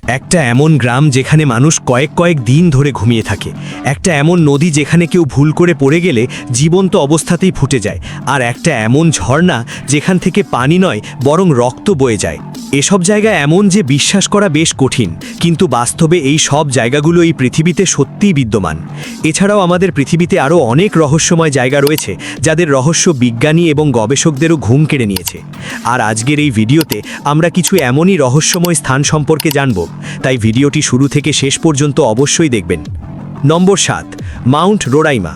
একটা এমন গ্রাম যেখানে মানুষ কয়েক কয়েক দিন ধরে ঘুমিয়ে থাকে, একটা এমন নদী যেখানে কেউ ভুল করে পড়ে গেলে জীবন্ত অবস্থাতেই ফুটে যায়, আর একটা এমন ঝর্ণা যেখান থেকে পানি নয় বরং রক্ত বয়ে যায়। এসব জায়গা এমন যে বিশ্বাস করা বেশ কঠিন, কিন্তু বাস্তবে এই সব জায়গাগুলো এই পৃথিবীতে সত্যিই বিদ্যমান। এছাড়াও আমাদের পৃথিবীতে আরও অনেক রহস্যময় জায়গা রয়েছে যাদের রহস্য বিজ্ঞানী এবং গবেষকদেরও ঘুম কেড়ে নিয়েছে। আর আজকের এই ভিডিওতে আমরা কিছু এমনই রহস্যময় স্থান সম্পর্কে জানব, তাই ভিডিওটি শুরু থেকে শেষ পর্যন্ত অবশ্যই দেখবেন। নম্বর 7, মাউন্ট রোরাইমা।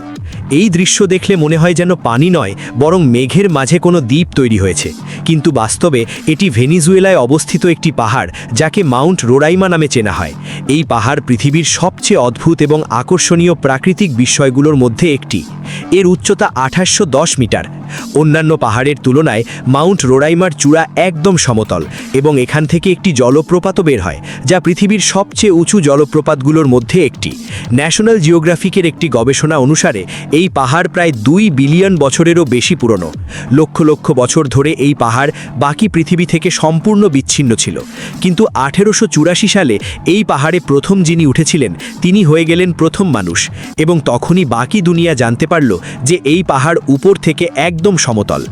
এই দৃশ্য দেখলে মনে হয় যেন পানি নয় বরং মেঘের মাঝে কোনো দ্বীপ তৈরি হয়েছে, কিন্তু বাস্তবে এটি ভেনিজুয়েলায় অবস্থিত একটি পাহাড় যাকে মাউন্ট রোরাইমা নামে চেনা হয়। এই পাহাড় পৃথিবীর সবচেয়ে অদ্ভুত এবং আকর্ষণীয় প্রাকৃতিক বিস্ময়গুলোর মধ্যে একটি। এর উচ্চতা 2810 মিটার। অন্যান্য পাহাড়ের তুলনায় মাউন্ট রোরাইমার চূড়া একদম সমতল এবং এখান থেকে একটি জলপ্রপাতও বের হয়, যা পৃথিবীর সবচেয়ে উঁচু জলপ্রপাতগুলোর মধ্যে একটি। ন্যাশনাল জিওগ্রাফিকের একটি গবেষণা অনুসারে এই পাহাড় প্রায় 2 বিলিয়ন বছরেরও বেশি পুরনো। লক্ষ লক্ষ বছর ধরে এই পাহাড় বাকি পৃথিবী থেকে সম্পূর্ণ বিচ্ছিন্ন ছিল, কিন্তু 1884 সালে এই পাহাড়ে প্রথম যিনি উঠেছিলেন তিনি হয়ে গেলেন প্রথম মানুষ, এবং তখনই বাকি দুনিয়া জানতে পারল যে এই পাহাড় উপর থেকে একদম সমতল।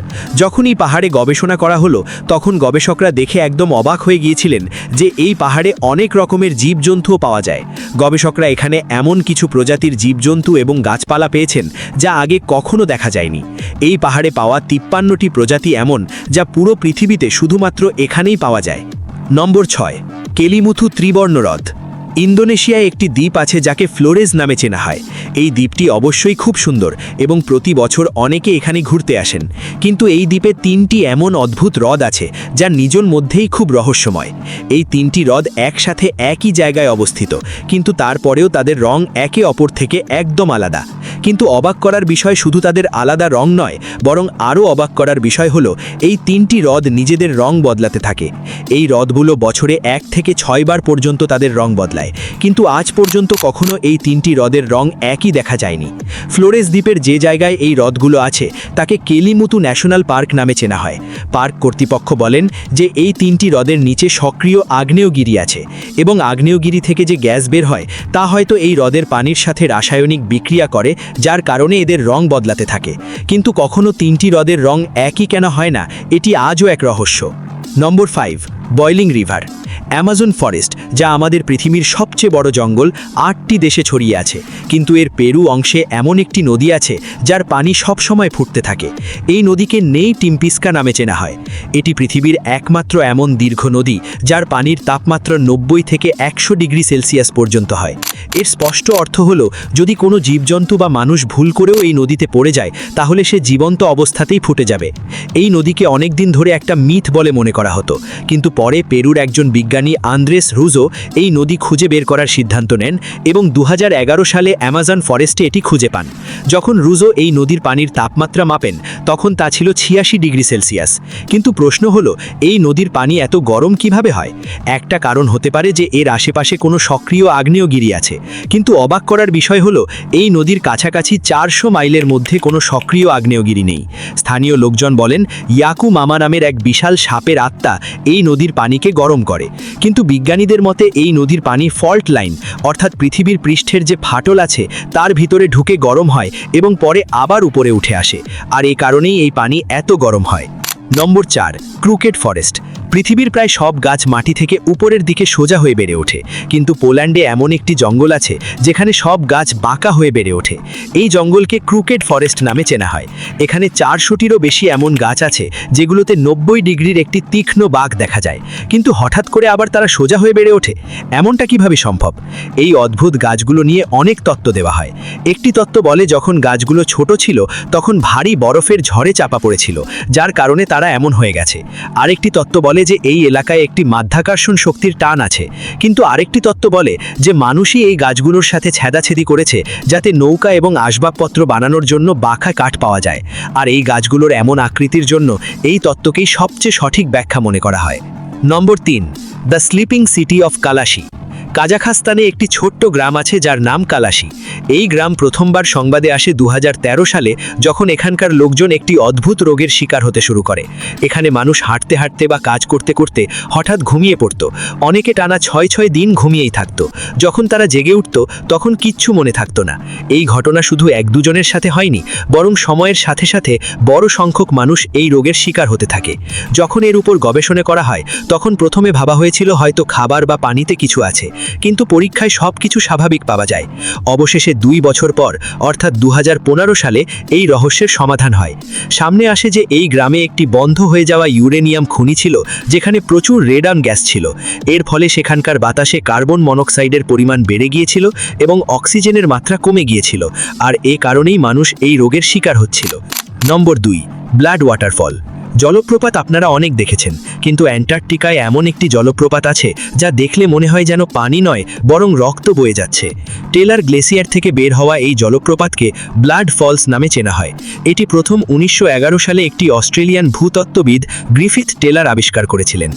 যখন এই পাহাড়ে গবেষণা করা হলো তখন গবেষকরা দেখে একদম অবাক হয়ে গিয়েছিলেন যে এই পাহাড়ে অনেক রকমের জীবজন্তুও পাওয়া যায়। গবেষকরা এখানে এমন কিছু প্রজাতির জীবজন্তু এবং গাছপালা পেয়েছেন যা আগে কখনো দেখা যায়নি। এই পাহাড়ে পাওয়া 53টি প্রজাতি এমন যা পুরো পৃথিবীতে শুধুমাত্র এখানেই পাওয়া যায়। নম্বর 6, কেলিমুথু ত্রিবর্ণ হ্রদ। ইন্দোনেশিয়ায় একটি দ্বীপ আছে যাকে ফ্লোরেজ নামে চেনা হয়। এই দ্বীপটি অবশ্যই খুব সুন্দর এবং প্রতি বছর অনেকে এখানে ঘুরতে আসেন, কিন্তু এই দ্বীপে 3টি এমন অদ্ভুত হ্রদ আছে যা নিজের মধ্যেই খুব রহস্যময়। এই 3টি হ্রদ একসাথে একই জায়গায় অবস্থিত, কিন্তু তারপরেও তাদের রং একে অপর থেকে একদম আলাদা। কিন্তু অবাক করার বিষয় শুধু তাদের আলাদা রং নয়, বরং আরও অবাক করার বিষয় হলো এই 3টি হ্রদ নিজেদের রং বদলাতে থাকে। এই হ্রদগুলো বছরে 1 থেকে 6 বার পর্যন্ত তাদের রং বদলায়, কিন্তু আজ পর্যন্ত কখনো এই 3টি হ্রদের রং একই দেখা যায়নি। ফ্লোরেজ দ্বীপের যে জায়গায় এই হ্রদগুলো আছে তাকে কেলিমুথু ন্যাশনাল পার্ক নামে চেনা হয়। পার্ক কর্তৃপক্ষ বলেন যে এই 3টি হ্রদের নিচে সক্রিয় আগ্নেয়গিরি আছে, এবং আগ্নেয়গিরি থেকে যে গ্যাস বের হয় তা হয়তো এই হ্রদের পানির সাথে রাসায়নিক বিক্রিয়া করে, যার কারণে এদের রং বদলাতে থাকে। কিন্তু কখনো 3টি হ্রদের রং একই কেন হয় না, এটি আজও এক রহস্য। নম্বর 5, বয়লিং রিভার। অ্যামাজন ফরেস্ট, যা আমাদের পৃথিবীর সবচেয়ে বড় জঙ্গল, 8টি দেশে ছড়িয়ে আছে, কিন্তু এর পেরু অংশে এমন একটি নদী আছে যার পানি সবসময় ফুটতে থাকে। এই নদীকে নেই টিম্পিস্কা নামে চেনা হয়। এটি পৃথিবীর একমাত্র এমন দীর্ঘ নদী যার পানির তাপমাত্রা 90 থেকে 100 ডিগ্রি সেলসিয়াস পর্যন্ত হয়। এর স্পষ্ট অর্থ হলো যদি কোনো জীবজন্তু বা মানুষ ভুল করেও এই নদীতে পড়ে যায় তাহলে সে জীবন্ত অবস্থাতেই ফুটে যাবে। এই নদীকে অনেক দিন ধরে একটা মিথ বলে মনে করা হতো, কিন্তু পরে পেরুর একজন বিজ্ঞানী আন্দ্রেস রুজো এই নদী খুঁজে বের করার সিদ্ধান্ত নেন এবং 2011 সালে অ্যামাজন ফরেস্টে এটি খুঁজে পান। যখন রুজো এই নদীর পানির তাপমাত্রা মাপেন তখন তা ছিল 86 ডিগ্রি সেলসিয়াস। কিন্তু প্রশ্ন হলো এই নদীর পানি এত গরম কিভাবে হয়? একটা কারণ হতে পারে যে এর আশেপাশে কোনো সক্রিয় আগ্নেয়গিরি আছে, কিন্তু অবাক করার বিষয় হলো এই নদীর কাছাকাছি 400 মাইলের মধ্যে কোনো সক্রিয় আগ্নেয়গিরি নেই। স্থানীয় লোকজন বলেন ইয়াকু মামা নামের এক বিশাল সাপের আত্মা এই নদীর পানিকে গরম করে, কিন্তু বিজ্ঞানীদের মতে এই নদীর পানি ফল্ট লাইন, অর্থাৎ পৃথিবীর পৃষ্ঠের যে ফাটল আছে তার ভিতরে ঢুকে গরম হয় এবং পরে আবার উপরে উঠে আসে, আর এই কারণেই এই পানি এত গরম হয়। নম্বর 4, ক্রুকেড ফরেস্ট। পৃথিবীর প্রায় সব গাছ মাটি থেকে উপরের দিকে সোজা হয়ে বেড়ে ওঠে, কিন্তু পোল্যান্ডে এমন একটি জঙ্গল আছে যেখানে সব গাছ বাঁকা হয়ে বেড়ে ওঠে। এই জঙ্গলকে ক্রুকেড ফরেস্ট নামে চেনা হয়। এখানে 400টিরও বেশি এমন গাছ আছে যেগুলোতে 90 ডিগ্রির একটি তীক্ষ্ণ বাঁক দেখা যায়, কিন্তু হঠাৎ করে আবার তারা সোজা হয়ে বেড়ে ওঠে। এমনটা কিভাবে সম্ভব? এই অদ্ভুত গাছগুলো নিয়ে অনেক তত্ত্ব দেওয়া হয়। একটি তত্ত্ব বলে যখন গাছগুলো ছোট ছিল তখন ভারী বরফের ঝড়ে চাপা পড়েছিল, যার কারণে তারা এমন হয়ে গেছে। আরেকটি তত্ত্ব বলে যে এই এলাকায় একটি মাধ্যাকর্ষণ শক্তির টান আছে, কিন্তু আরেকটি তত্ত্ব বলে যে মানুষই এই গাছগুলোর সাথে ছেদাছেদি করেছে যাতে নৌকা এবং আসবাবপত্র বানানোর জন্য বাঁকা কাঠ পাওয়া যায়, আর এই গাছগুলোর এমন আকৃতির জন্য এই তত্ত্বকেই সবচেয়ে সঠিক ব্যাখ্যা মনে করা হয়। নম্বর 3, দ্য স্লিপিং সিটি অফ কালাশি। কাজাখস্তানে একটি ছোট্ট গ্রাম আছে যার নাম কালাশি। এই গ্রাম প্রথমবার সংবাদে আসে 2013 সালে, যখন এখানকার লোকজন একটি অদ্ভুত রোগের শিকার হতে শুরু করে। এখানে মানুষ হাঁটতে হাঁটতে বা কাজ করতে করতে হঠাৎ ঘুমিয়ে পড়ত। অনেকে টানা 6 দিন ঘুমিয়েই থাকত। যখন তারা জেগে উঠত তখন কিচ্ছু মনে থাকতো না। এই ঘটনা শুধু 1-2 জনের সাথে হয়নি, বরং সময়ের সাথে সাথে বড় সংখ্যক মানুষ এই রোগের শিকার হতে থাকে। যখন এর উপর গবেষণা করা হয় তখন প্রথমে ভাবা হয়েছিল হয়তো খাবার বা পানিতে কিছু আছে, কিন্তু পরীক্ষায় সব কিছু স্বাভাবিক পাওয়া যায়। অবশেষে 2 বছর পর অর্থাৎ 2015 সালে এই রহস্যের সমাধান হয়। সামনে আসে যে এই গ্রামে একটি বন্ধ হয়ে যাওয়া ইউরেনিয়াম খনি ছিল, যেখানে প্রচুর রেডন গ্যাস ছিল। এর ফলে সেখানকার বাতাসে কার্বন মনোক্সাইডের পরিমাণ বেড়ে গিয়েছিল এবং অক্সিজেনের মাত্রা কমে গিয়েছিল, আর এ কারণেই মানুষ এই রোগের শিকার হচ্ছিল। নম্বর 2, ব্লাড ওয়াটারফল। জলপ্রপাত আপনারা অনেক দেখেছেন, কিন্তু অ্যান্টার্কটিকায় এমন একটি জলপ্রপাত আছে যা দেখলে মনে হয় যেন পানি নয় বরং রক্ত বয়ে যাচ্ছে। টেলার গ্লেসিয়ার থেকে বের হওয়া এই জলপ্রপাতকে ব্লাড ফলস নামে চেনা হয়। এটি প্রথম 1911 সালে একটি অস্ট্রেলিয়ান ভূতত্ত্ববিদ গ্রিফিথ টেলার আবিষ্কার করেছিলেন।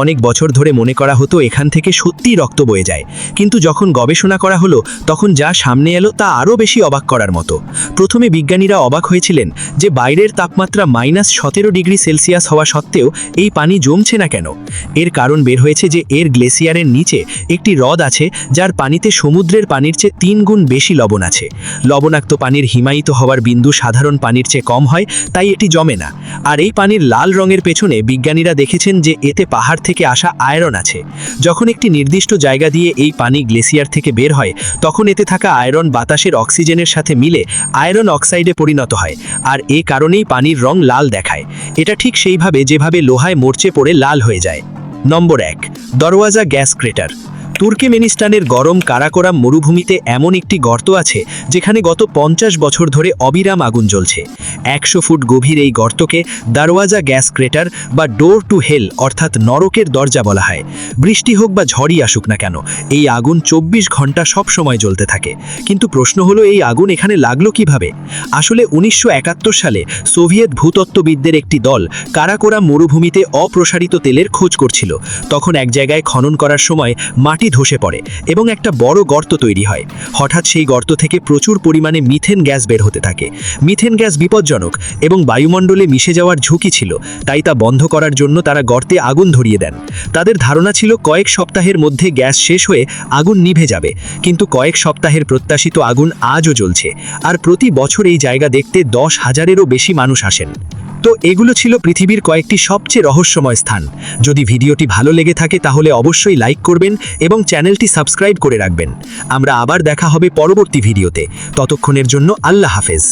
অনেক বছর ধরে মনে করা হতো এখান থেকে সত্যিই রক্ত বয়ে যায়, কিন্তু যখন গবেষণা করা হলো তখন যা সামনে এলো তা আরও বেশি অবাক করার মতো। প্রথমে বিজ্ঞানীরা অবাক হয়েছিলেন যে বাইরের তাপমাত্রা -17 ডিগ্রি সেলসিয়াস হওয়া সত্ত্বেও এই পানি জমছে না কেন। এর কারণ বের হয়েছে যে এর গ্লেসিয়ারের নিচে একটি হ্রদ আছে যার পানিতে সমুদ্রের পানির চেয়ে 3 গুণ বেশি লবণ আছে। লবণাক্ত পানির হিমায়িত হওয়ার বিন্দু সাধারণ পানির চেয়ে কম হয়, তাই এটি জমে না। আর এই পানির লাল রঙের পেছনে বিজ্ঞানীরা দেখেছেন যে এতে পাহাড় থেকে আসা আয়রন আছে। যখন একটি নির্দিষ্ট জায়গা দিয়ে এই পানি গ্লেসিয়ার থেকে বের হয় তখন এতে থাকা আয়রন বাতাসের অক্সিজেনের সাথে মিলে আয়রন অক্সাইডে পরিণত হয়, আর এ কারণেই পানির রং লাল দেখায়। এটা ঠিক সেইভাবে যেভাবে লোহায় মরচে পড়ে লাল হয়ে যায়। নম্বর 1, দরওয়াজা গ্যাস ক্রেটার। তুর্কমেনিস্তানের গরম কারাকোরাম মরুভূমিতে এমন একটি গর্ত আছে যেখানে গত 50 বছর ধরে অবিরাম আগুন জ্বলছে। 100 ফুট গভীর এই গর্তকে দরওয়াজা গ্যাস ক্রেটার বা ডোর টু হেল অর্থাৎ নরকের দরজা বলা হয়। বৃষ্টি হোক বা ঝড়ই আসুক না কেন, এই আগুন 24 ঘন্টা সব সময় জ্বলতে থাকে। কিন্তু প্রশ্ন হলো এই আগুন এখানে লাগলো কিভাবে? আসলে 1971 সালে সোভিয়েত ভূতত্ত্ববিদদের একটি দল কারাকোরাম মরুভূমিতে অপ্রসারিত তেলের খোঁজ করছিল। তখন এক জায়গায় খনন করার সময় মাটি ধসে পড়ে এবং একটা বড় গর্ত তৈরি হয়। হঠাৎ সেই গর্ত থেকে প্রচুর পরিমাণে মিথেন গ্যাস বের হতে থাকে। মিথেন গ্যাস বিপজ্জনক এবং বায়ুমণ্ডলে মিশে যাওয়ার ঝুঁকি ছিল, তাই তা বন্ধ করার জন্য তারা গর্তে আগুন ধরিয়ে দেন। তাদের ধারণা ছিল কয়েক সপ্তাহের মধ্যে গ্যাস শেষ হয়ে আগুন নিভে যাবে, কিন্তু কয়েক সপ্তাহের প্রত্যাশিত আগুন আজও জ্বলছে, আর প্রতি বছর এই জায়গা দেখতে 10,000-এরও বেশি মানুষ আসেন। তো এগুলো ছিল পৃথিবীর কয়েকটি সবচেয়ে রহস্যময় স্থান। যদি ভিডিওটি ভালো লেগে থাকে তাহলে অবশ্যই লাইক করবেন এবং চ্যানেলটি সাবস্ক্রাইব করে রাখবেন। আমরা আবার দেখা হবে পরবর্তী ভিডিওতে। ততক্ষণের জন্য আল্লাহ হাফেজ।